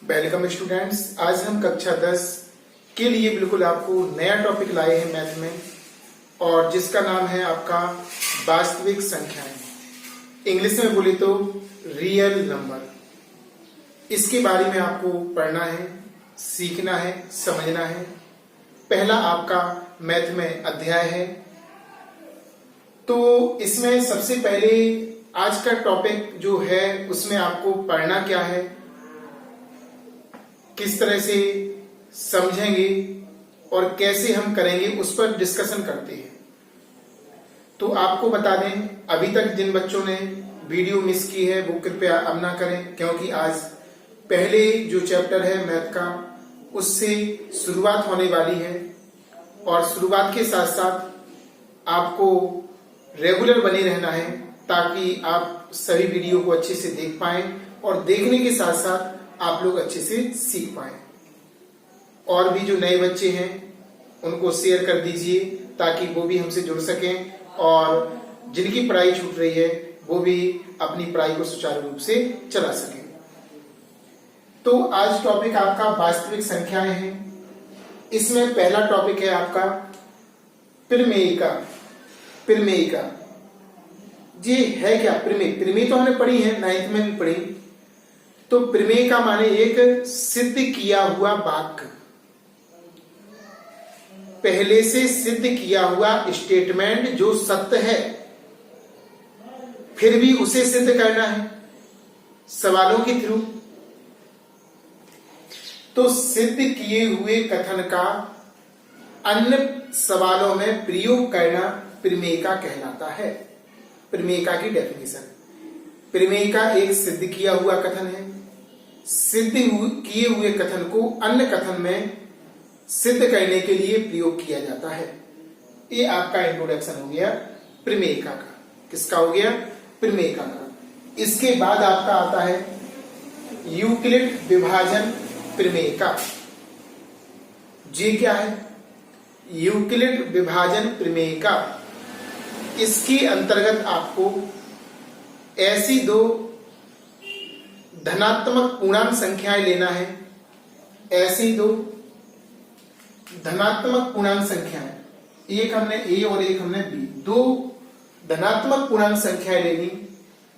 Welcome students. आज हम कक्षा 10 के लिए बिल्कुल आपको नया टॉपिक लाए हैं मैथ में, और जिसका नाम है आपका वास्तविक संख्याएं। इंग्लिश में बोले तो रियल नंबर। इसके बारे में आपको पढ़ना है, सीखना है, समझना है। पहला आपका मैथ में अध्याय है। तो इसमें सबसे पहले आज का टॉपिक जो है उसमें आपको पढ़ना क्या है, किस तरह से समझेंगे और कैसे हम करेंगे उस पर डिस्कशन करते हैं। तो आपको बता दें, अभी तक जिन बच्चों ने वीडियो मिस की है वो कृपया अब ना करें, क्योंकि आज पहले जो चैप्टर है मैथ का उससे शुरुआत होने वाली है। और शुरुआत के साथ साथ आपको रेगुलर बने रहना है ताकि आप सभी वीडियो को अच्छे से देख पाएं, और देखने के साथ साथ आप लोग अच्छे से सीख पाएं। और भी जो नए बच्चे हैं उनको शेयर कर दीजिए ताकि वो भी हमसे जुड़ सकें, और जिनकी पढ़ाई छूट रही है वो भी अपनी पढ़ाई को सुचारू रूप से चला सकें। तो आज टॉपिक आपका वास्तविक संख्याएं हैं। इसमें पहला टॉपिक है आपका प्रमेयिका। प्रमेयिका ये है क्या? प्रमेय तो हमने पढ़ी है, 9th में भी पढ़ी। तो प्रमेय का माने एक सिद्ध किया हुआ वाक्य, पहले से सिद्ध किया हुआ स्टेटमेंट जो सत्य है, फिर भी उसे सिद्ध करना है सवालों के थ्रू। तो सिद्ध किए हुए कथन का अन्य सवालों में प्रयोग करना प्रमेयिका कहलाता है। प्रमेयिका की डेफिनेशन, प्रमेयिका एक सिद्ध किया हुआ कथन है। सिद्ध किए हुए कथन को अन्य कथन में सिद्ध करने के लिए प्रयोग किया जाता है। ये आपका इंट्रोडक्शन हो गया प्रमेयिका का। किसका हो गया? प्रमेयिका का। इसके बाद आपका आता है यूक्लिड विभाजन प्रमेयिका। ये क्या है? यूक्लिड विभाजन प्रमेयिका। इसके अंतर्गत आपको ऐसी दो धनात्मक पूर्णांक संख्याएं लेना है। ऐसी दो धनात्मक पूर्णांक संख्याएं, एक हमने ए और एक हमने बी, दो धनात्मक पूर्णांक संख्याएं लेनी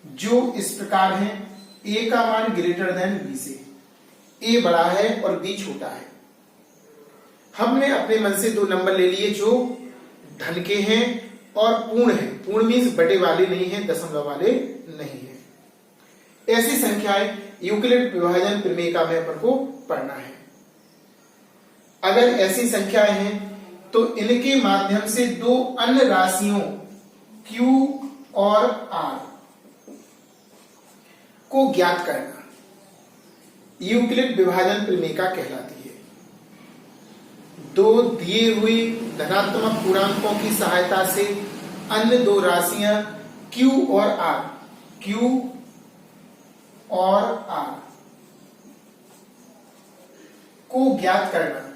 जो इस प्रकार हैं। ए का मान ग्रेटर देन बी से, ए बड़ा है और बी छोटा है। हमने अपने मन से दो नंबर ले लिए जो धन के हैं और पूर्ण है। पूर्ण मीन्स बटे वाले नहीं है, दशमलव वाले नहीं है। ऐसी संख्याएं यूक्लिड विभाजन प्रमेयिका में अपन को पढ़ना है। अगर ऐसी संख्याएं हैं तो इनके माध्यम से दो अन्य राशियों Q और R को ज्ञात करना यूक्लिड विभाजन प्रमेयिका कहलाती है। दो दिए हुए धनात्मक पूर्णांकों की सहायता से अन्य दो राशियां Q और R, Q और R को ज्ञात करना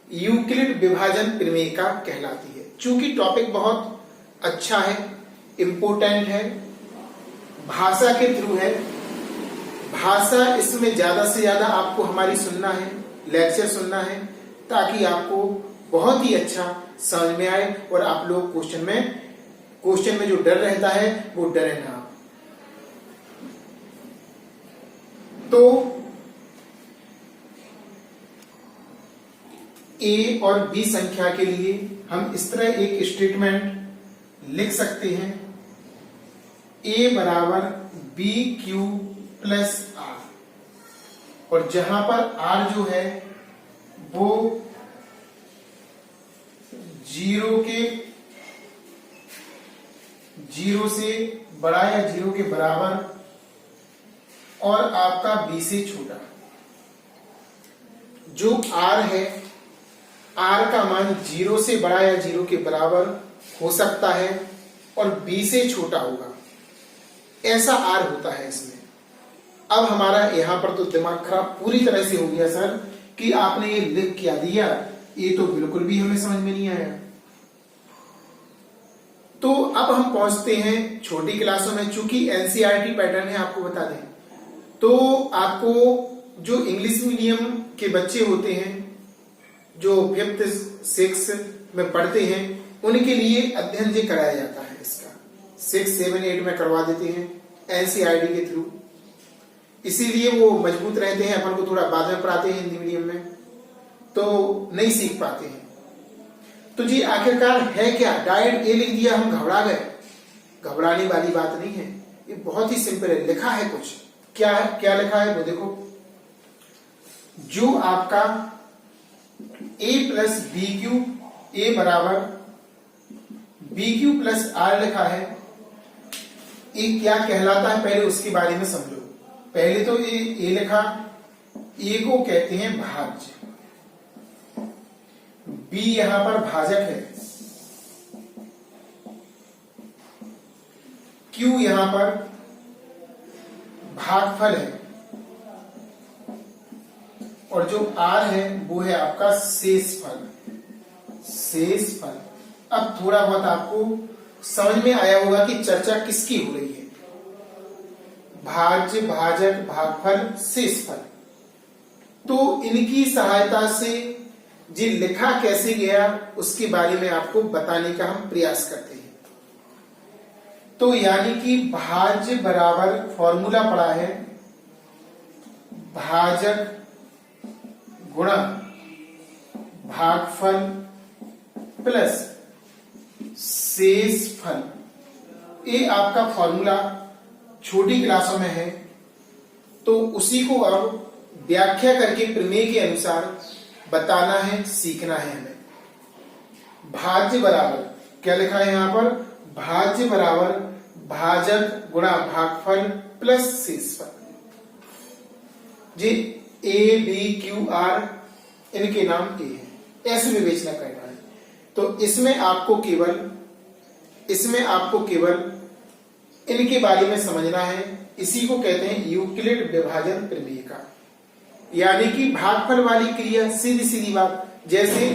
यूक्लिड विभाजन प्रमेयिका कहलाती है। चूंकि टॉपिक बहुत अच्छा है, इंपोर्टेंट है, भाषा के थ्रू है, भाषा इसमें ज्यादा से ज्यादा आपको हमारी सुनना है, लेक्चर सुनना है, ताकि आपको बहुत ही अच्छा समझ में आए और आप लोग क्वेश्चन में जो डर रहता है वो डरे ना। तो ए और बी संख्या के लिए हम इस तरह एक स्टेटमेंट लिख सकते हैं, ए बराबर बी क्यू प्लस आर, और जहां पर आर जो है वो जीरो से बड़ा या जीरो के बराबर और आपका बी से छोटा। जो आर है, आर का मान जीरो से बड़ा या जीरो के बराबर हो सकता है और बी से छोटा होगा, ऐसा आर होता है इसमें। अब हमारा यहां पर तो दिमाग खराब पूरी तरह से हो गया सर कि आपने ये लिख क्या दिया, ये तो बिल्कुल भी हमें समझ में नहीं आया। तो अब हम पहुंचते हैं छोटी क्लासों में। चूंकि एनसीईआरटी पैटर्न है, आपको बता दें, तो आपको जो इंग्लिश मीडियम के बच्चे होते हैं, जो 5th 6 में पढ़ते हैं, उनके लिए अध्ययन ये कराया जाता है। इसका 6, 7, 8 में करवा देते हैं NCERT के थ्रू, इसीलिए वो मजबूत रहते हैं। अपन को थोड़ा बाद में पढ़ाते हैं हिंदी मीडियम में, तो नहीं सीख पाते हैं। तो जी आखिरकार है क्या? डायरेक्ट ए लिख दिया, हम घबरा गए? घबराने वाली बात नहीं है, ये बहुत ही सिंपल है। लिखा है कुछ, क्या है, क्या लिखा है वो देखो। जो आपका a प्लस बी क्यू, ए बराबर बी क्यू प्लस आर लिखा है, ये क्या कहलाता है पहले उसके बारे में समझो। पहले तो ये ए लिखा, ए को कहते हैं भाज्य, बी यहां पर भाजक है, क्यू यहां पर भागफल है, और जो आर है वो है आपका शेषफल। शेषफल। अब थोड़ा बहुत आपको समझ में आया होगा कि चर्चा किसकी हो रही है। भाज्य, भाजक, भागफल, शेषफल। तो इनकी सहायता से जी लिखा कैसे गया उसके बारे में आपको बताने का हम प्रयास करते हैं। तो यानी कि भाज्य बराबर फॉर्मूला पड़ा है भाजक गुणा भागफल प्लस शेषफल। ये आपका फॉर्मूला छोटी क्लासों में है, तो उसी को अब व्याख्या करके प्रमेय के अनुसार बताना है, सीखना है हमें। भाज्य बराबर क्या लिखा है यहां पर? भाज्य बराबर भाजक गुणा भागफल प्लस शेषफल। जी ए बी क्यू आर इनके नाम ए है, ऐसे विवेचना करना है। तो इसमें आपको केवल इनके बारे में समझना है। इसी को कहते हैं यूक्लिड विभाजन प्रमेय का, यानी कि भागफल वाली क्रिया। सीधी सीधी बात, जैसे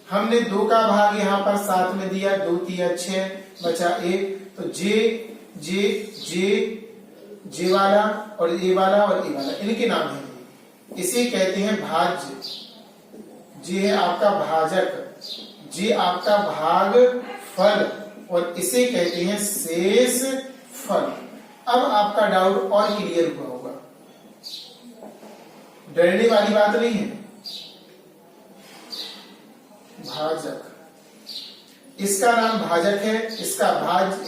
हमने 2 का भाग यहां पर 7 में दिया, 2 दिया 6 बचा 1, तो जे वाला और ए वाला और ए वाला इनके नाम है। इसे कहते हैं भाज्य। जे है आपका भाजक, जे आपका भागफल, और इसे कहते हैं शेषफल। अब आपका डाउट और क्लियर हुआ होगा, डरने वाली बात नहीं है। भाजक, इसका नाम भाजक है, इसका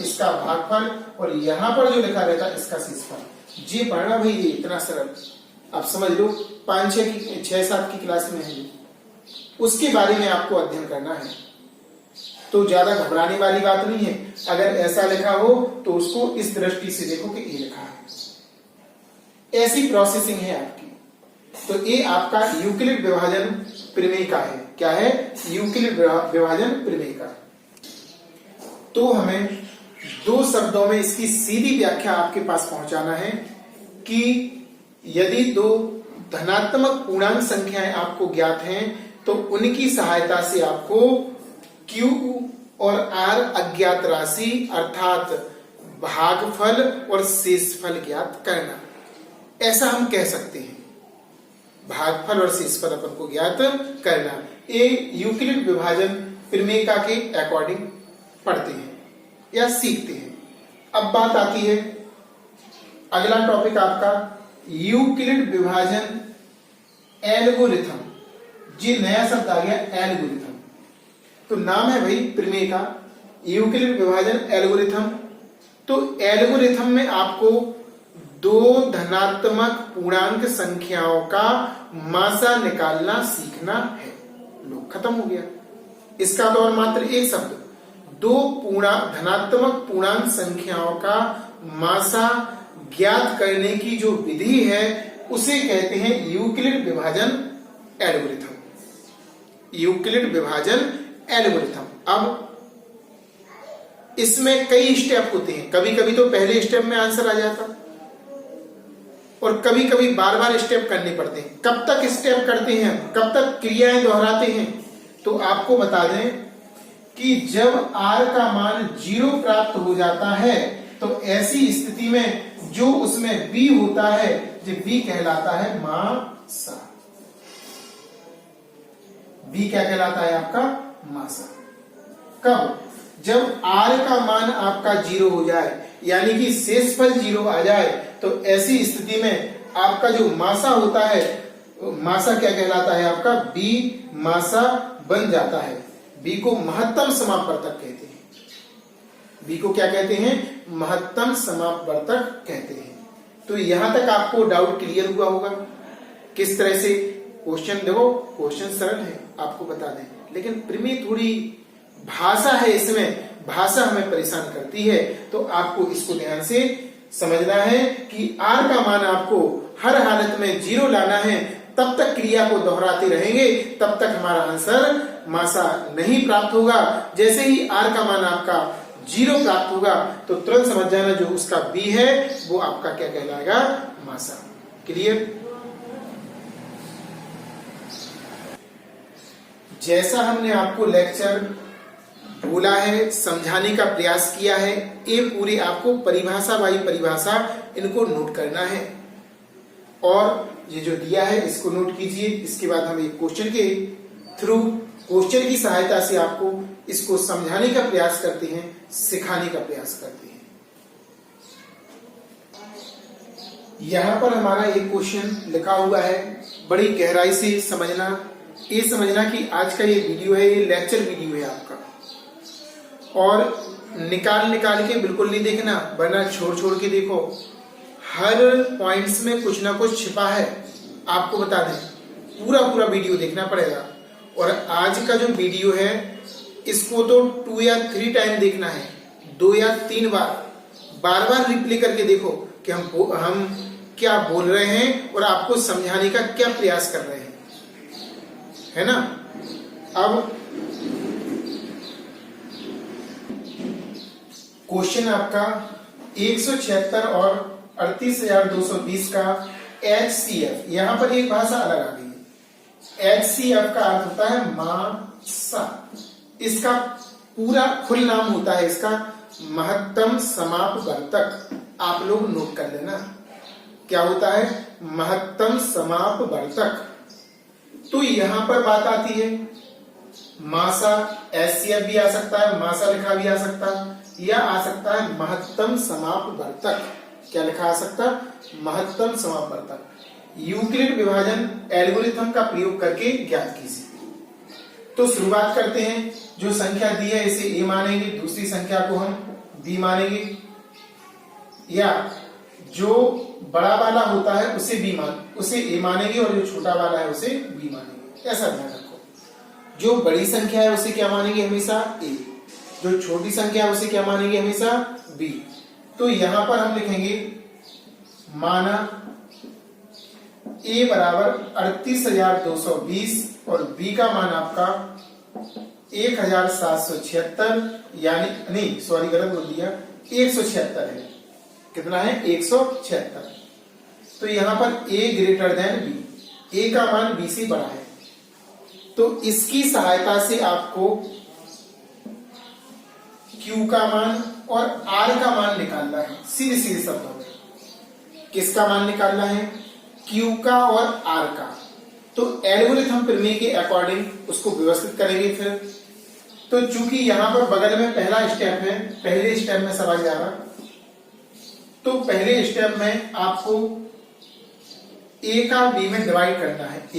इसका भागफल, और यहां पर जो लिखा रहता है इसका शेषफल। जी पढ़ना भाई, ये इतना सरल, आप समझ लो। 5-6 की क्लास में है, उसके बारे में आपको अध्ययन करना है। तो ज्यादा घबराने वाली बात नहीं है। अगर ऐसा लिखा हो तो उसको इस दृष्टि से देखो कि ये लिखा है, ऐसी प्रोसेसिंग है आपकी। तो ये आपका यूक्लिड विभाजन प्रमेय का है। क्या है? यूक्लिड विभाजन प्रमेय का। तो हमें 2 शब्दों में इसकी सीधी व्याख्या आपके पास पहुंचाना है कि यदि 2 धनात्मक पूर्णांक संख्याएं आपको ज्ञात हैं, तो उनकी सहायता से आपको Q और R अज्ञात राशि अर्थात भागफल और शेषफल ज्ञात करना, ऐसा हम कह सकते हैं। भागफल और शेषफल अपन को ज्ञात करना, ये यूक्लिड विभाजन प्रमेय का के अकॉर्डिंग पढ़ते हैं या सीखते हैं। अब बात आती है अगला टॉपिक आपका यूक्लिड विभाजन एल्गोरिथम। जी नया शब्द आ गया एल्गोरिथम। तो नाम है भाई प्रमेय का यूक्लिड विभाजन एल्गोरिथम। तो एल्गोरिथम में आपको 2 धनात्मक पूर्णांक संख्याओं का मासा निकालना सीखना है। लो खत्म हो गया। इसका तो और मात्र एक शब्द, 2 धनात्मक पूर्णांक संख्याओं का मासा ज्ञात करने की जो विधि है उसे कहते हैं यूक्लिड विभाजन एल्गोरिथम। यूक्लिड विभाजन एल्गोरिथम। अब इसमें कई स्टेप होते हैं। कभी कभी तो पहले स्टेप में आंसर आ जाता, और कभी कभी बार बार स्टेप करने पड़ते हैं। कब तक स्टेप करते हैं, कब तक क्रियाएं दोहराते हैं, तो आपको बता दें कि जब r का मान 0 प्राप्त हो जाता है, तो ऐसी स्थिति में जो उसमें बी होता है, जो बी कहलाता है मासा। बी क्या कहलाता है आपका? मासा। कब? जब आर का मान आपका 0 हो जाए, यानी कि शेषफल 0 आ जाए, तो ऐसी स्थिति में आपका जो मासा होता है, मासा क्या कहलाता है आपका? बी मासा बन जाता है। बी को महत्तम समापवर्तक कहते हैं। बी को क्या कहते हैं? महत्तम समापवर्तक कहते हैं। तो यहां तक आपको डाउट क्लियर हुआ होगा किस तरह से क्वेश्चन। देखो क्वेश्चन सरल है, आपको बता दें, लेकिन प्रेमी थोड़ी भाषा है, इसमें भाषा हमें परेशान करती है। तो आपको इसको ध्यान से समझना है कि आर का मान आपको हर हालत में 0 लाना है। तब तक क्रिया को दोहराते रहेंगे, तब तक हमारा आंसर मासा नहीं प्राप्त होगा। जैसे ही आर का मान आपका 0 प्राप्त होगा, तो तुरंत समझ जाना जो उसका बी है वो आपका क्या कहलाएगा? मासा। क्लियर? जैसा हमने आपको लेक्चर बोला है, समझाने का प्रयास किया है, ये पूरे आपको परिभाषा बाई परिभाषा इनको नोट करना है। और ये जो दिया है इसको नोट कीजिए। इसके बाद हम एक क्वेश्चन के थ्रू, क्वेश्चन की सहायता से आपको इसको समझाने का प्रयास करते हैं, सिखाने का प्रयास करते हैं। यहां पर हमारा एक क्वेश्चन लिखा हुआ है, बड़ी गहराई से समझना। ये समझना कि आज का ये वीडियो है, ये लेक्चर वीडियो है आपका, और निकाल के बिल्कुल नहीं देखना, वरना छोड़ के देखो। हर पॉइंट्स में कुछ ना कुछ छिपा है, आपको बता दें। पूरा वीडियो देखना पड़ेगा। और आज का जो वीडियो है इसको तो 2 या 3 टाइम देखना है, 2 या 3 बार रिप्ले करके देखो कि हम क्या बोल रहे हैं और आपको समझाने का क्या प्रयास कर रहे हैं, है ना। अब क्वेश्चन आपका 176 और 38,220 का HCF। यहां पर एक भाषा अलग आ गई है। HCF का अर्थ होता है मासा। इसका पूरा फुल नाम होता है इसका महत्तम समापवर्तक। आप लोग नोट कर लेना क्या होता है? महत्तम समापवर्तक। तो यहां पर बात आती है मासा। HCF भी आ सकता है, मासा लिखा भी आ सकता है, या आ सकता है महत्तम समापवर्तक। क्या लिखा आ सकता? महत्तम समापवर्तक। यूक्लिड विभाजन एल्गोरिथम का प्रयोग करके ज्ञात कीजिए। तो शुरुआत करते हैं। जो संख्या दी है इसे ए मानेंगे, दूसरी संख्या को हम बी मानेंगे, या जो बड़ा वाला होता है उसे ए मानेंगे, और जो छोटा वाला है उसे बी मानेंगे। ऐसा ध्यान रखो। जो बड़ी संख्या है उसे क्या मानेंगे? हमेशा ए। जो छोटी संख्या है उसे क्या मानेंगे? हमेशा बी। तो यहां पर हम लिखेंगे माना ए बराबर 38,220 और बी का मान आपका 1,776, यानी नहीं सॉरी गलत बोल दिया, 176 है। कितना है? 176। तो यहां पर ए ग्रेटर देन बी, ए का मान बी से बड़ा है। तो इसकी सहायता से आपको Q का मान और R का मान निकालना है। सीधे शब्दों में किसका मान निकालना है? Q का और R का। तो एल्गोरिथम प्रमेय के अकॉर्डिंग उसको व्यवस्थित करेंगे फिर। तो चूंकि यहां पर बगल में पहला स्टेप है, पहले स्टेप में सवाल जा रहा, तो पहले स्टेप में आपको A का B में डिवाइड करना है। B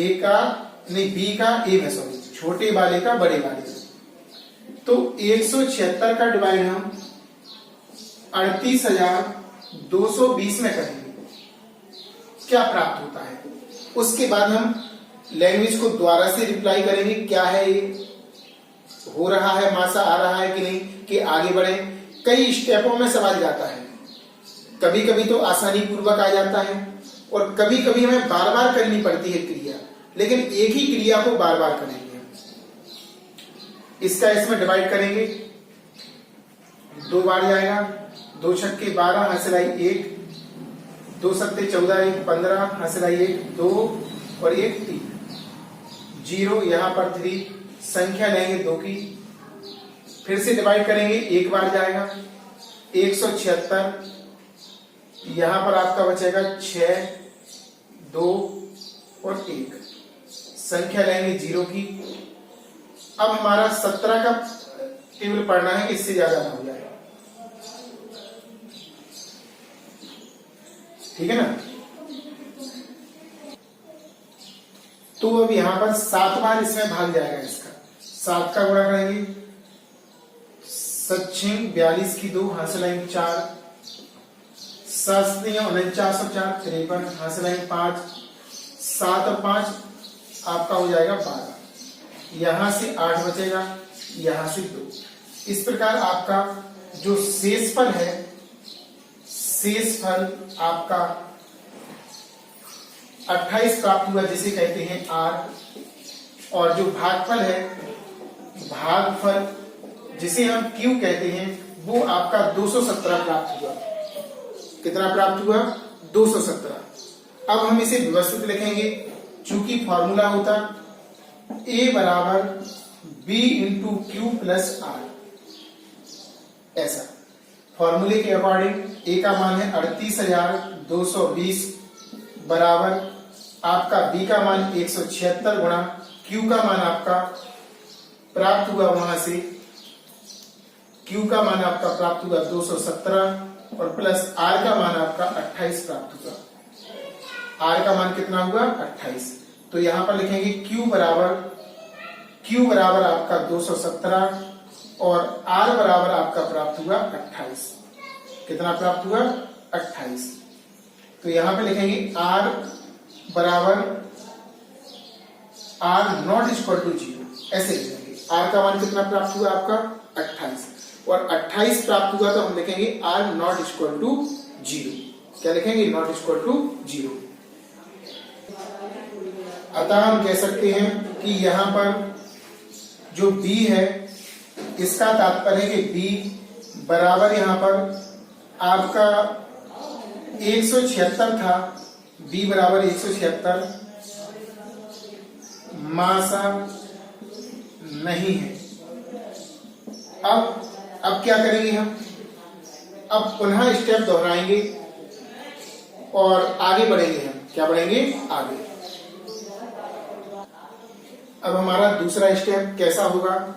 का A में, सॉरी, छोटे वाले का बड़े वाले से। तो 176 का डिवाइड हम 38,220 में करेंगे, क्या प्राप्त होता है। उसके बाद हम लैंग्वेज को दोबारा से रिप्लाई करेंगे, क्या है ये, हो रहा है, मासा आ रहा है कि नहीं, कि आगे बढ़े। कई स्टेपों में सवाल जाता है, कभी कभी तो आसानी पूर्वक आ जाता है, और कभी कभी हमें बार बार करनी पड़ती है क्रिया, लेकिन एक ही क्रिया को बार बार करेंगे। इसका इसमें डिवाइड करेंगे, 2 बार जाएगा, 2 छक्के 12, हंसलाई 1, 2 सत्ते 14, 1 15, हंसलाई 1 2 और 1 3, 0 यहां पर 3, संख्या लेंगे 2 की, फिर से डिवाइड करेंगे, 1 बार जाएगा, 176 यहां पर आपका बचेगा 6, 2 और 1, संख्या लेंगे 0 की। अब हमारा 17 का टेबल पढ़ना है कि इससे ज्यादा ना हो जाए, ठीक है ना। तो अब यहां पर 7 बार इसमें भाग जाएगा, इसका 7 का गुणा करेंगे, 7 42 की 2, हासिल आएंगे 4, 7 49 और 4 53, हासिल आएंगे 5, 7 और 5 आपका हो जाएगा 12, यहां से 8 बचेगा, यहां से 2। इस प्रकार आपका जो शेषफल है, शेषफल आपका 28 प्राप्त हुआ, जिसे कहते हैं R। और जो भागफल है, भागफल जिसे हम Q कहते हैं, वो आपका 217 प्राप्त हुआ। कितना प्राप्त हुआ? 217। अब हम इसे व्यवस्थित लिखेंगे, चूंकि फॉर्मूला होता A बराबर B into Q plus R। ऐसा फॉर्मूले के अकॉर्डिंग A का मान है 38,220 बराबर आपका B का मान 176 गुणा Q का मान आपका प्राप्त हुआ, वहां से Q का मान आपका प्राप्त हुआ 217 और प्लस R का मान आपका 28 प्राप्त हुआ। R का मान कितना हुआ? 28। तो यहां पर लिखेंगे Q बराबर आपका 217 और R बराबर आपका प्राप्त हुआ 28। कितना प्राप्त हुआ? 28। तो यहां पे लिखेंगे R बराबर R नॉट इक्वल टू 0, ऐसे लिखेंगे। R का मान कितना प्राप्त हुआ आपका? 28, और 28 प्राप्त हुआ तो हम लिखेंगे R नॉट इक्वल टू 0। क्या लिखेंगे? Not equal to 0। अतः हम कह सकते हैं कि यहां पर जो B है, इसका तात्पर्य है कि B बराबर यहां पर आपका 176 था, B बराबर 176 मासा नहीं है। अब क्या करेंगे हम? अब पुनः स्टेप दोहराएंगे और आगे बढ़ेंगे। हम क्या बढ़ेंगे? आगे। अब हमारा दूसरा स्टेप कैसा होगा,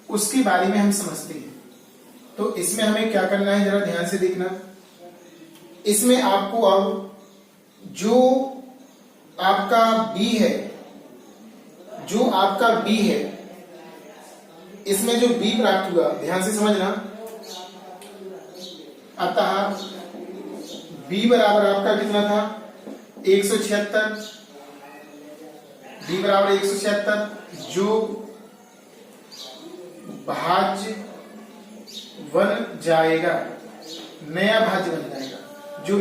उसके बारे में हम समझते हैं। तो इसमें हमें क्या करना है, जरा ध्यान से देखना। इसमें आपको अब जो आपका B है, इसमें जो B प्राप्त हुआ, ध्यान से समझना। अतः B बराबर आपका कितना था? 176। B बराबर 176 जो भाज्य बन जाएगा, नया भाज्य बन जाएगा। जो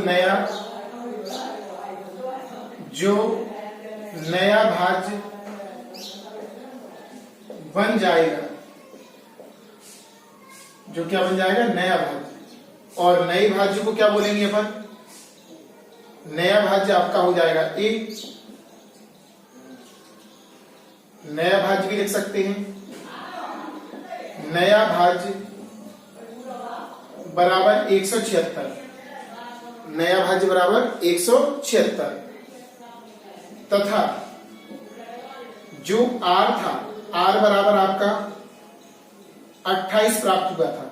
नया भाज्य बन जाएगा, जो क्या बन जाएगा? नया भाज्य। और नए भाज्य को क्या बोलेंगे अपन? नया भाज्य आपका हो जाएगा A। नया भाज्य भी लिख सकते हैं। नया भाज्य बराबर 176, नया भाज्य बराबर 176 तथा जो R था, R बराबर आपका 28 प्राप्त हुआ था।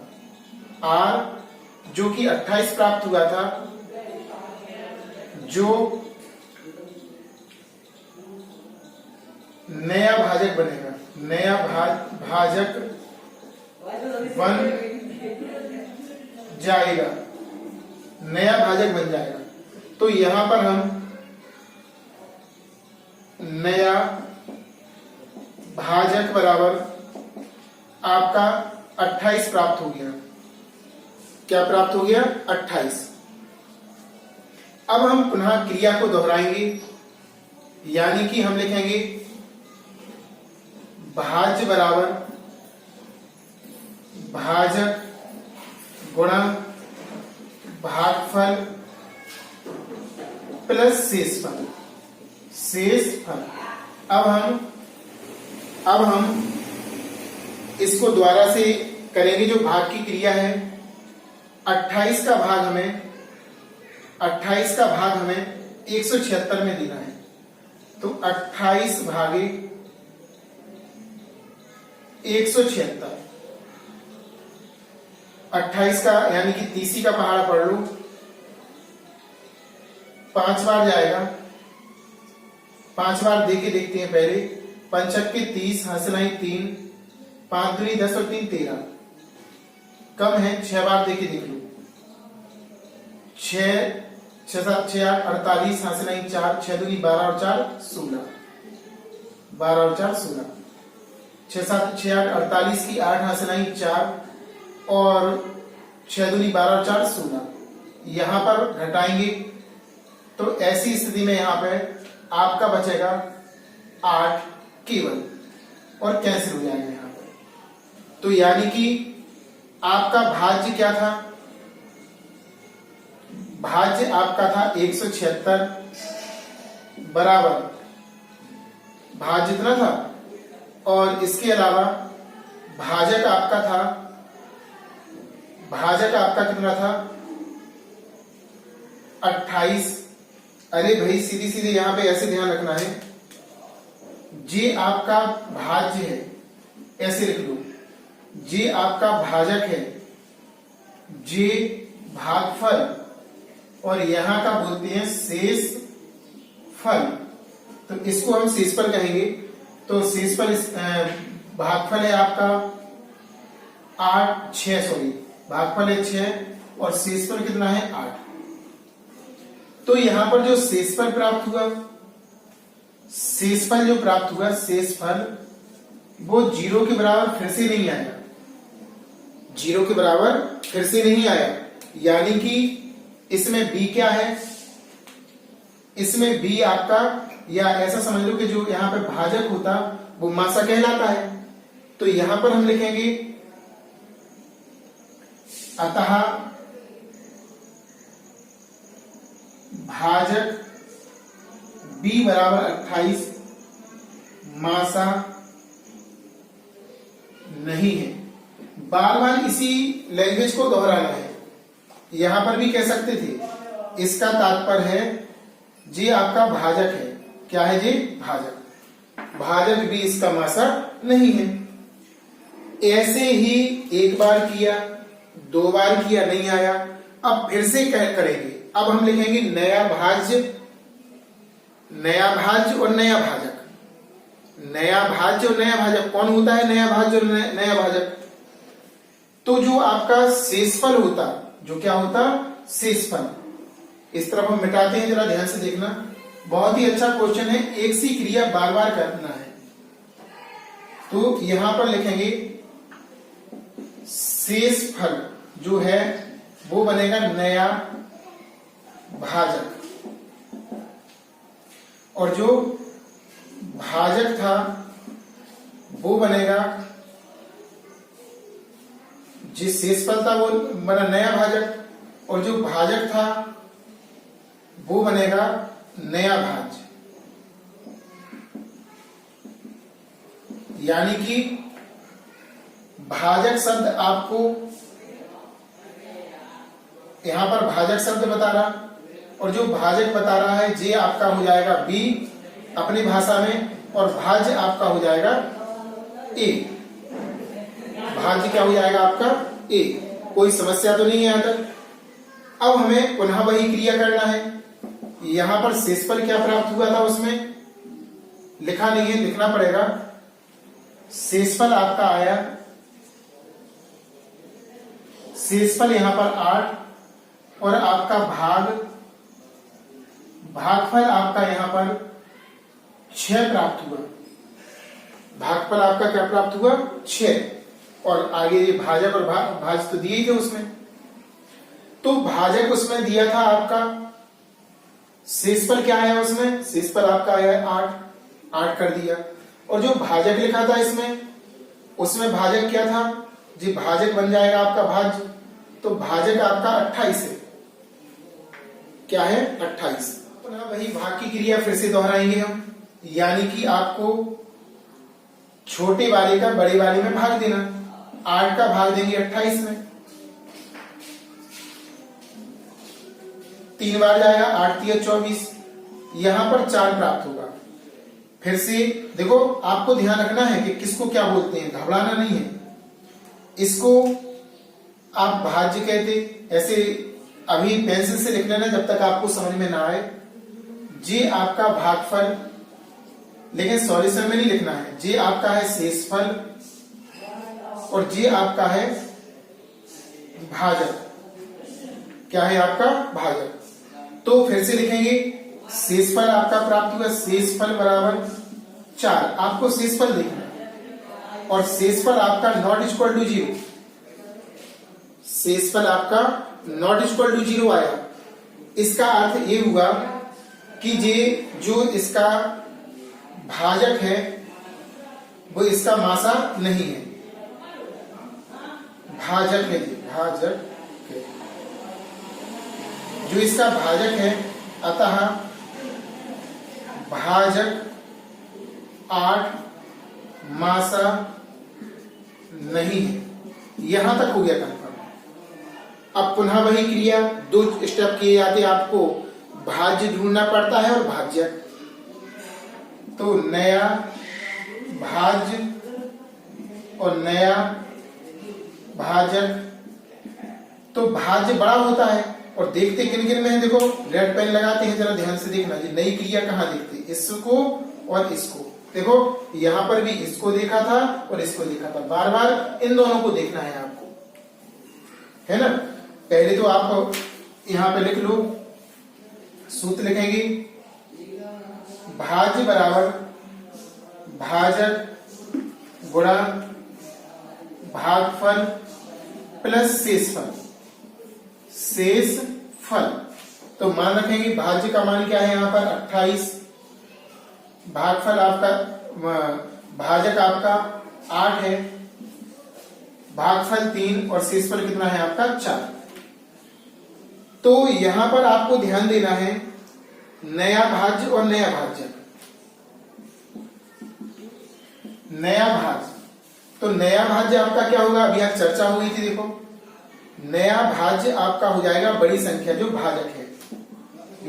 R जो कि 28 प्राप्त हुआ था, जो नया भाजक बनेगा, नया भाजक बन जाएगा, नया भाजक बन जाएगा। तो यहां पर हम नया भाजक बराबर आपका 28 प्राप्त हो गया। क्या प्राप्त हो गया? 28। अब हम पुनः क्रिया को दोहराएंगे, यानी कि हम लिखेंगे भाज्य बराबर भाजक गुणा भागफल प्लस शेषफल। अब हम इसको द्वारा से करेंगे। जो भाग की क्रिया है, 28 का भाग हमें 28 का भाग हमें 176 में देना है। तो 28 भागे 176, 28 का यानी कि तीसरी का पहाड़ा पढ़ लो, 5 बार जाएगा। 5 बार दे के देखते हैं पहले। 5 के 30, हंसनाई 3, 5 दूनी 10 और 3 13, कम है। 6 बार दे के देख लो। 6 6 7 6 8 48, हंसनाई 4, 6 दूनी 12 और 4 16, 12 और 4 16, 6 7 6 8 48 की 8, हंसनाई 4 और 6 दूनी 12 और 4 16। यहां पर घटाएंगे तो ऐसी स्थिति में यहां पे आपका बचेगा 8 केवल, और कैंसिल हो जाएगा यहां पर। तो यानी कि आपका भाज्य क्या था? भाज्य आपका था 176 बराबर भाज्य इतना था, और इसके अलावा भाजक आपका था, भाजक आपका कितना था? 28। अरे भाई सीधी सीधी यहां पे ऐसे ध्यान रखना है, जे आपका भाज्य है, ऐसे लिख लो। जे आपका भाजक है, जे भागफल, और यहां का बोलते हैं शेष फल। तो इसको हम शेषफल कहेंगे। तो शेषफल भागफल है आपका 8 6 सॉरी भागफल है 6 और शेषफल कितना है 8। तो यहां पर जो शेषफल प्राप्त हुआ, शेषफल जो प्राप्त हुआ, शेषफल वो 0 के बराबर फिर से नहीं आया, 0 के बराबर फिर से नहीं आया। यानी कि इसमें b क्या है? इसमें b आपका, या ऐसा समझ लो कि जो यहां पे भाजक होता वो मासा कहलाता है। तो यहां पर हम लिखेंगे अतः भाजक b बराबर 28 मासा नहीं है। बार बार इसी लैंग्वेज को दोहराना है। यहां पर भी कह सकते थे, इसका तात्पर्य है जी आपका भाजक है। क्या है जी? भाजक। भाजक भी इसका मासा नहीं है। ऐसे ही एक बार किया, 2 बार किया, नहीं आया। अब फिर से करेंगे। अब हम लिखेंगे नया भाज्य, नया भाज्य और नया भाजक। नया भाज्य और नया भाजक कौन होता है? नया भाज्य और नया भाजक। तो जो आपका शेषफल होता, जो क्या होता? शेषफल। इस तरफ हम मिटाते हैं, जरा ध्यान से देखना। बहुत ही अच्छा क्वेश्चन है, एक सी क्रिया बार बार करना है। तो यहां पर लिखेंगे शेषफल जो है वो बनेगा नया भाजक, और जो भाजक था वो बनेगा, जिस शेषफल था वो बना नया भाजक, और जो भाजक था वो बनेगा नया भाज्य। यानी कि भाजक शब्द आपको यहां पर भाजक शब्द बता रहा, और जो भाजक बता रहा है जे आपका हो जाएगा बी अपनी भाषा में, और भाज्य आपका हो जाएगा ए। भाज्य क्या हो जाएगा आपका? ए। कोई समस्या तो नहीं है यहां तक? अब हमें पुनः वही क्रिया करना है। यहां पर शेषफल क्या प्राप्त हुआ था, उसमें लिखा नहीं है, लिखना पड़ेगा। शेषफल आपका आया, शेषफल यहां पर 8, और आपका भागफल आपका यहां पर 6 प्राप्त हुआ। भागफल आपका क्या प्राप्त हुआ? 6। और आगे ये भाजक और भाज्य तो दिए ही थे उसमें। तो भाजक उसमें दिया था आपका, शेषफल क्या आया उसमें? शेषफल आपका आया 8 कर दिया। और जो भाजक लिखा था इसमें, उसमें भाजक क्या था जी? भाजक बन जाएगा आपका भाज्य। तो भाजक आपका 28 है। क्या है? 28। पुनः वही भाग की क्रिया फिर से दोहराएंगे हम। यानी कि आपको छोटे वाले का बड़े वाले में भाग देना। 8 का भाग देंगे 28 में, 3 बार जाएगा, 8 3 24, यहां पर 4 प्राप्त होगा। फिर से देखो, आपको ध्यान रखना है कि किसको क्या बोलते हैं, घबराना नहीं है। इसको आप भाज्य कहते, ऐसे अभी पेंसिल से लिख लेना जब तक आपको समझ में ना आए। जे आपका भागफल, लेकिन सॉल्यूशन में नहीं लिखना है। जे आपका है शेषफल और जे आपका है भाजक। क्या है आपका? भाजक। तो फिर से लिखेंगे, शेषफल आपका प्राप्त हुआ, शेषफल बराबर 4। आपको शेषफल देखना है और शेषफल आपका नॉट इक्वल टू 0। शेषफल आपका नॉट इक्वल टू 0 आया। इसका अर्थ ये हुआ कि ये जो इसका भाजक है वो इसका मासा नहीं है, भाजक है, भाजक है। जो इसका भाजक है, अतः भाजक 8 मासा नहीं है। यहां तक हो गया कंफर्म। अब पुनः वही क्रिया, 2 स्टेप किए जाते, आपको भाज्य ढूंढना पड़ता है और भाज्यक। तो नया भाज्य और नया भाजक। तो भाज्य बड़ा होता है और देखते किन किन में है, देखो रेड पेन लगाते हैं, जरा ध्यान से देखना। ये नई क्रिया कहाँ देखते, इसको और इसको। देखो यहां पर भी इसको देखा था और इसको देखा था, बार बार इन दोनों को देखना है आपको, है ना। पहले तो आप यहां पे लिख लो, सूत्र लिखेंगे, भाज्य बराबर भाजक गुणा भागफल प्लस शेषफल। शेषफल तो मान रखेंगे, भाज्य का मान क्या है यहाँ पर 28, भागफल आपका, भाजक आपका 8 है, भागफल 3 और शेषफल कितना है आपका 4। तो यहां पर आपको ध्यान देना है, नया भाज्य और नया भाज्य। नया भाज्य, तो नया भाज्य आपका क्या होगा, अभी आज चर्चा हुई थी, देखो नया भाज्य आपका हो जाएगा बड़ी संख्या जो भाजक है।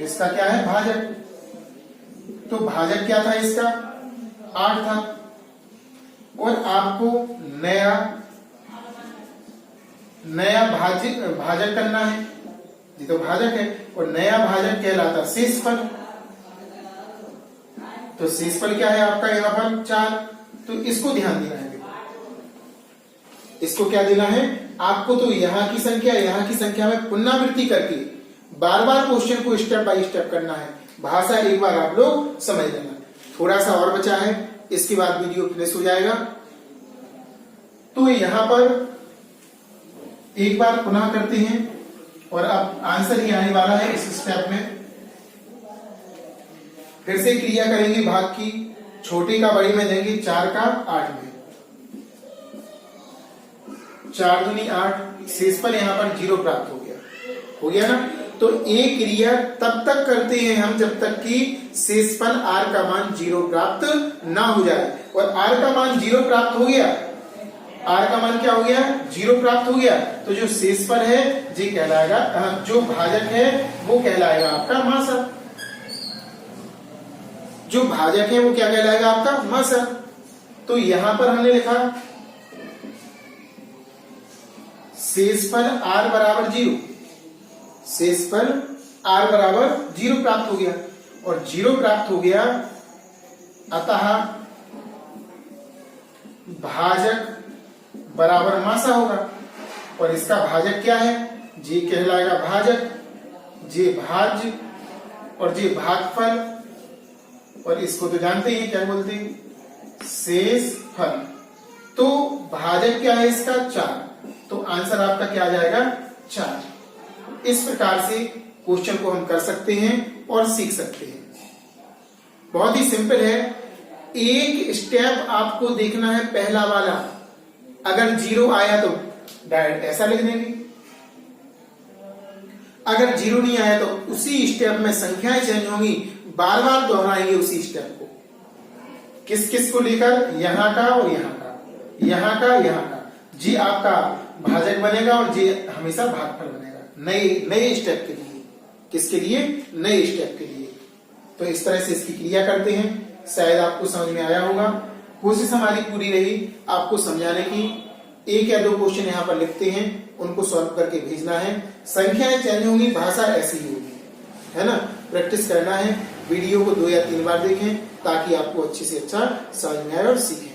इसका क्या है, भाजक। तो भाजक क्या था इसका, 8 था। और आपको नया भाजक करना है, ये तो भाजक है, और नया भाजक कहलाता शेषफल। तो शेषफल क्या है आपका यहाँ पर 4। तो इसको ध्यान देना है, इसको क्या देना है आपको, तो यहाँ की संख्या में पुनरावृत्ति करके बार बार क्वेश्चन को स्टेप बाय स्टेप करना है। भाषा एक बार आप लोग समझ लेना। थोड़ा सा और बचा है, इसके बाद वीडियो फिनिश हो जाएगा। तो यहां पर एक बार पुनः करते हैं और अब आंसर ही आने वाला है इस स्टेप में। फिर से क्रिया करेंगे भाग की, छोटे का बड़ी में देंगे, 4 का 8 में, 4 दूनी 8, शेषफल यहाँ पर 0 प्राप्त हो गया ना। तो एक क्रिया तब तक करते हैं हम जब तक कि शेषफल r का मान 0 प्राप्त ना हो जाए। और r का मान 0 प्राप्त हो गया, r का मान क्या हो गया, 0 प्राप्त हो गया, तो जो शेषफल है जी कहलाएगा, जो भाजक है वो कहलाएगा आपका मासा। जो भाजक है वो क्या कहलाएगा आपका मासा। तो यहां पर हमने लिखा शेषफल r बराबर 0, शेषफल r बराबर 0 प्राप्त हो गया, और 0 प्राप्त हो गया, अतः भाजक बराबर मासा होगा। और इसका भाजक क्या है, जी कहलाएगा भाजक, जे भाज्य और जे भागफल, और इसको तो जानते ही क्या बोलते हैं, शेषफल। तो भाजक क्या है इसका 4, तो आंसर आपका क्या आ जाएगा 4। इस प्रकार से क्वेश्चन को हम कर सकते हैं और सीख सकते हैं। बहुत ही सिंपल है। एक स्टेप आपको देखना है, पहला वाला, अगर 0 आया तो डायरेक्ट ऐसा लिख देंगे, अगर 0 नहीं आया तो उसी स्टेप में संख्याएं चेंज होंगी, बार बार दोहराएंगे उसी स्टेप को। किस किस को लेकर, यहां का और यहां का, यहां का यहां का, जी आपका भाजक बनेगा और जी हमेशा भागफल बनेगा नए स्टेप के लिए। किसके लिए? नए स्टेप के लिए। तो इस तरह से इसकी क्रिया करते हैं। शायद आपको समझ में आया होगा। कोशिश हमारी पूरी रही आपको समझाने की। एक या दो क्वेश्चन यहाँ पर लिखते हैं, उनको सॉल्व करके भेजना है। संख्याएं चेंज होंगी, भाषा ऐसी ही होगी, है ना। प्रैक्टिस करना है। वीडियो को 2 या 3 बार देखें ताकि आपको अच्छे से अच्छा समझ में आए और सीखें।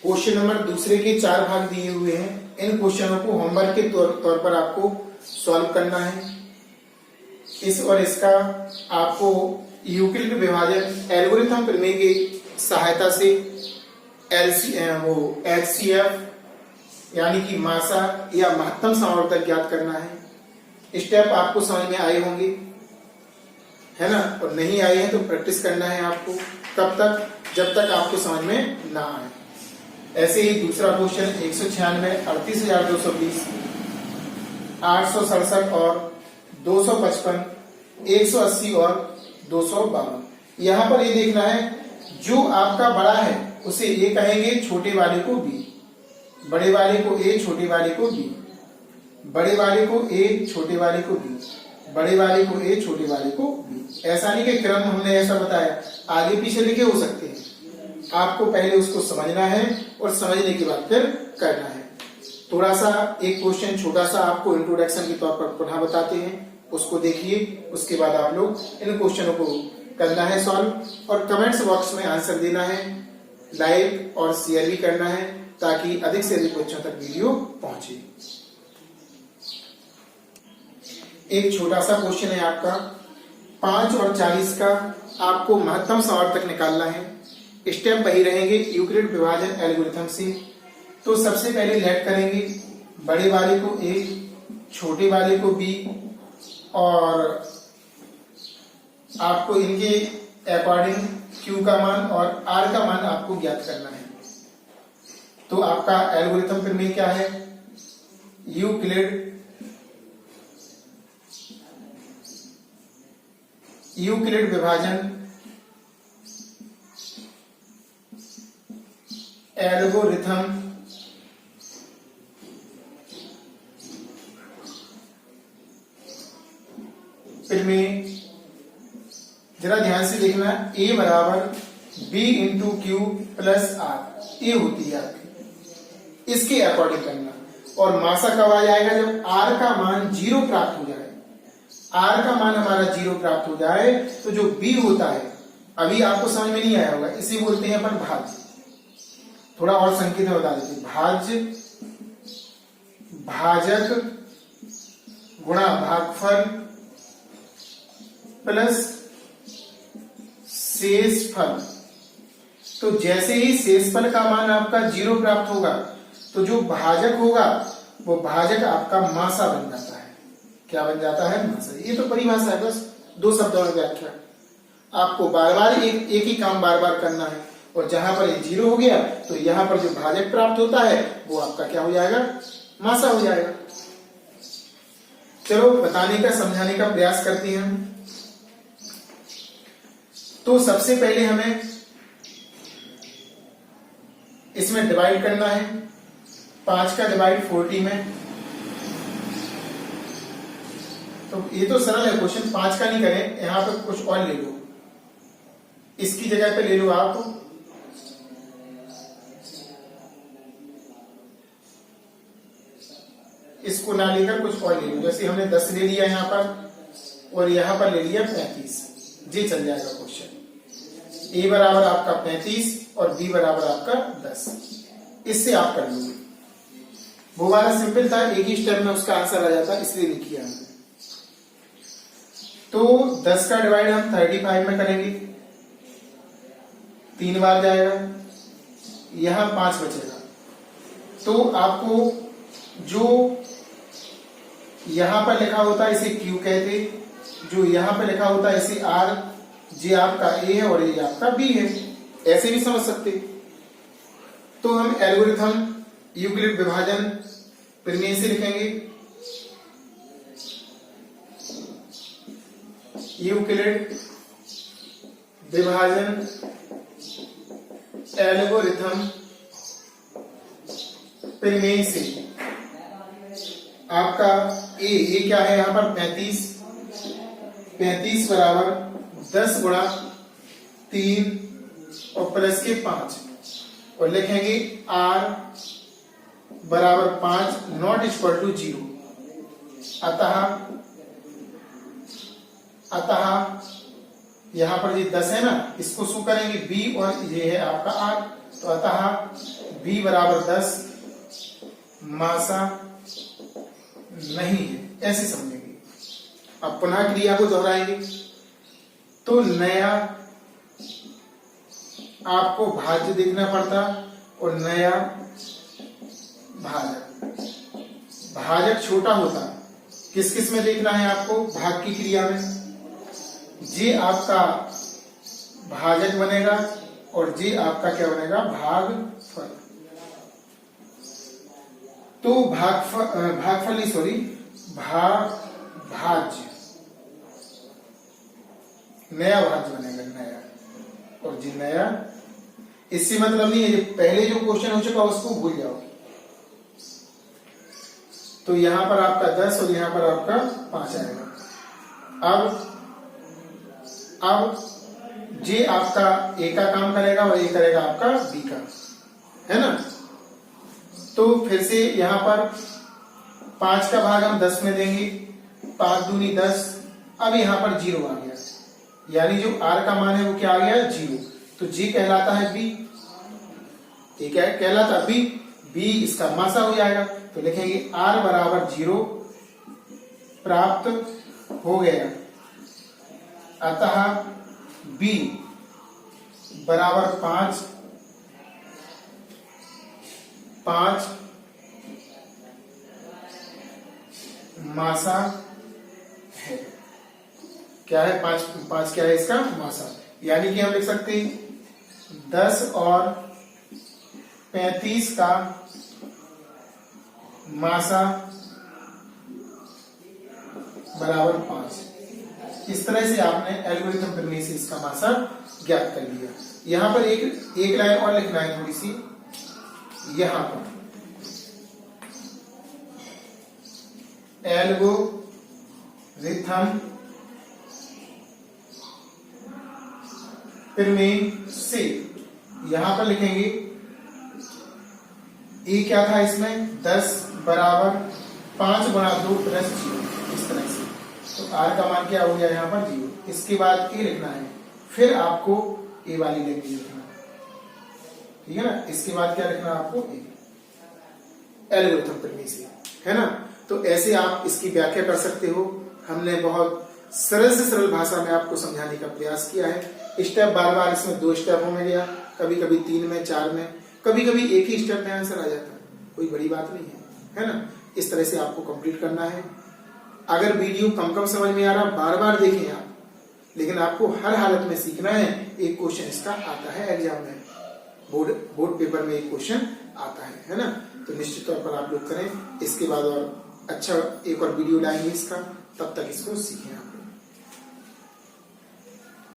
क्वेश्चन नंबर दूसरे के 4 भाग दिए हुए हैं। इन क्वेश्चनों को होमवर्क के तौर पर आपको सॉल्व करना है। इस और इसका आपको यूक्लिड विभाजन एल्गोरिथम प्रमेय की सहायता से एचसीएफ यानी कि मासा या महत्तम समावर्तक ज्ञात करना है। स्टेप आपको समझ में आए होंगे, है ना। और नहीं आए हैं तो प्रैक्टिस करना है आपको। कब तक? जब तक आपको समझ में ना आए। ऐसे ही दूसरा क्वेश्चन 196, 38,220, 867 और 255, 180 और 252। यहां पर ये देखना है जो आपका बड़ा है उसे ए कहेंगे, छोटे वाले को बी, बड़े वाले को ए, छोटे वाले को बी, बड़े वाले को ए, छोटे वाले को बी, बड़े वाले को ए, छोटे वाले को बी। ऐसा नहीं कि क्रम हमने ऐसा बताया, आगे पीछे लिखे हो सकते हैं। आपको पहले उसको समझना है और समझने के बाद फिर करना है। थोड़ा सा एक क्वेश्चन छोटा सा आपको इंट्रोडक्शन के तौर पर पुनः बताते हैं, उसको देखिए। उसके बाद आप लोग इन क्वेश्चनों को करना है सॉल्व और कमेंट्स बॉक्स में आंसर देना है। लाइक और शेयर भी करना है ताकि अधिक से अधिक बच्चों तक वीडियो पहुंचे। एक छोटा सा क्वेश्चन है आपका 5 और 40 का। आपको महत्तम समावर्तक निकालना है। स्टेप वही रहेंगे यूक्लिड विभाजन एल्गोरिथम से। तो सबसे पहले लेट करेंगे, बड़े वाले को ए, छोटे वाले को बी, और आपको इनके अकॉर्डिंग Q का मान और R का मान आपको ज्ञात करना है। तो आपका एल्गोरिथम प्रमेय क्या है? यूक्लिड विभाजन एल्गोरिथम प्रमेय। जरा ध्यान से देखना, ए बराबर B into Q plus R, A होती है आपकी, इसके अकॉर्डिंग करना। और मासा कब आ जाएगा? जब आर का मान 0 प्राप्त हो जाए। आर का मान हमारा 0 प्राप्त हो जाए तो जो बी होता है, अभी आपको समझ में नहीं आया होगा, इसे बोलते हैं अपन भाज्य। थोड़ा और संकेत में बता देते, भाज्य, भाजक गुणा भागफल प्लस शेषफल। तो जैसे ही शेषफल का मान आपका 0 प्राप्त होगा तो जो भाजक होगा वो भाजक आपका मासा बन जाता है। क्या बन जाता है? मासा। ये तो परिभाषा है, बस 2 शब्दों में व्याख्या। आपको बार बार एक ही काम बार बार करना है। और जहां पर ये 0 हो गया तो यहां पर जो भाजक प्राप्त होता है वो आपका क्या हो जाएगा? मासा हो जाएगा। चलो बताने का, समझाने का प्रयास करते हैं हम। तो सबसे पहले हमें इसमें डिवाइड करना है। 5 का डिवाइड 40 में। तो ये तो सरल है क्वेश्चन, 5 का नहीं करें, यहां पर कुछ और ले लो, इसकी जगह पे ले लो आप इसको ना लेकर कुछ और ले लो। जैसे हमने 10 ले लिया यहां पर और यहां पर ले लिया 35, ये चल जाएगा क्वेश्चन। ए बराबर आपका 35 और बी बराबर आपका 10। इससे आप कर लोगे। वो वाला सिंपल था, एक ही स्टेप में उसका आंसर आ जाता, इसलिए नहीं किया हमने। तो 10 का डिवाइड हम 35 में करेंगे, 3 बार जाएगा, यहां 5 बचेगा। तो आपको जो यहां पर लिखा होता है इसे Q कहते, जो यहां पर लिखा होता है इसे R, जे आपका A है और ये आपका B है, ऐसे भी समझ सकते। तो हम एल्गोरिथम यूक्लिड विभाजन प्रमेय से लिखेंगे, यूक्लिड विभाजन एल्गोरिथम प्रमेय से आपका ए क्या है यहाँ पर 35 बराबर 10 गुणा 3 और प्लस के 5 और लिखेंगे r बराबर 5 नॉट इक्वल टू 0। अतः यहां पर ये 10 है ना, इसको शू करेंगे b और ये है आपका r, तो अतः b बराबर 10 मासा नहीं है, ऐसे समझेंगे। अब पुनः क्रिया को दोहराएंगे तो नया आपको भाज्य देखना पड़ता और नया भाजक। भाजक छोटा होता, किस किस में देखना है आपको, भाग की क्रिया में। जे आपका भाजक बनेगा और जे आपका क्या बनेगा, भागफल। तो भागफल नहीं, सॉरी, भाज्य, नया भाज्य बनेगा, नया। और जी नया, इससे मतलब नहीं है जो पहले जो क्वेश्चन हो चुका उसको भूल जाओ। तो यहां पर आपका 10 और यहां पर आपका 5 आएगा। अब जे आपका ए का काम करेगा और ए करेगा आपका बी का, है ना। तो फिर से यहां पर 5 का भाग हम 10 में देंगे, 5 दूनी 10। अब यहां पर 0 आ गया, यानी जो r का मान है वो क्या आ गया, 0। तो जी कहलाता है b, ये क्या कहलाता b, b इसका मासा हो जाएगा। तो लिखेंगे r बराबर 0 प्राप्त हो गया, अतः b बराबर 5 मासा है। क्या है, 5 क्या है इसका मासा, यानी कि हम लिख सकते हैं 10 और 35 का मासा बराबर 5। इस तरह से आपने एल्गोरिथम करने से इसका मासा ज्ञात कर लिया। यहां पर एक लाइन और लिखना है थोड़ी सी, यहां पर एल्गोरिथम से यहां पर लिखेंगे ए क्या था इसमें, 10 बराबर 5 गुणा 2 प्लस 0, इस तरह से। तो r का मान क्या हो गया यहाँ पर 0। इसके बाद ए लिखना है, फिर आपको ए वाली लैंग्वेज लिखना, ठीक है ना। इसके बाद क्या लिखना है आपको, एल्गोरिथम करने से, है ना। तो ऐसे आप इसकी व्याख्या कर सकते हो। हमने बहुत सरल से सरल भाषा में आपको समझाने का प्रयास किया है। स्टेप बार बार इसमें 2 स्टेपों में गया, कभी कभी 3 में, 4 में, कभी कभी एक ही स्टेप में आंसर आ जाता है, कोई बड़ी बात नहीं है ना। इस तरह से आपको कंप्लीट करना है। अगर वीडियो कम समझ में आ रहा, बार बार देखें आप, लेकिन आपको हर हालत में सीखना है। एक क्वेश्चन इसका आता है एग्जाम में, बोर्ड पेपर में एक क्वेश्चन आता है ना। तो निश्चित तौर पर आप लोग करें। इसके बाद और अच्छा एक और वीडियो लाएंगे इसका, तब तक इसको सीखें आप।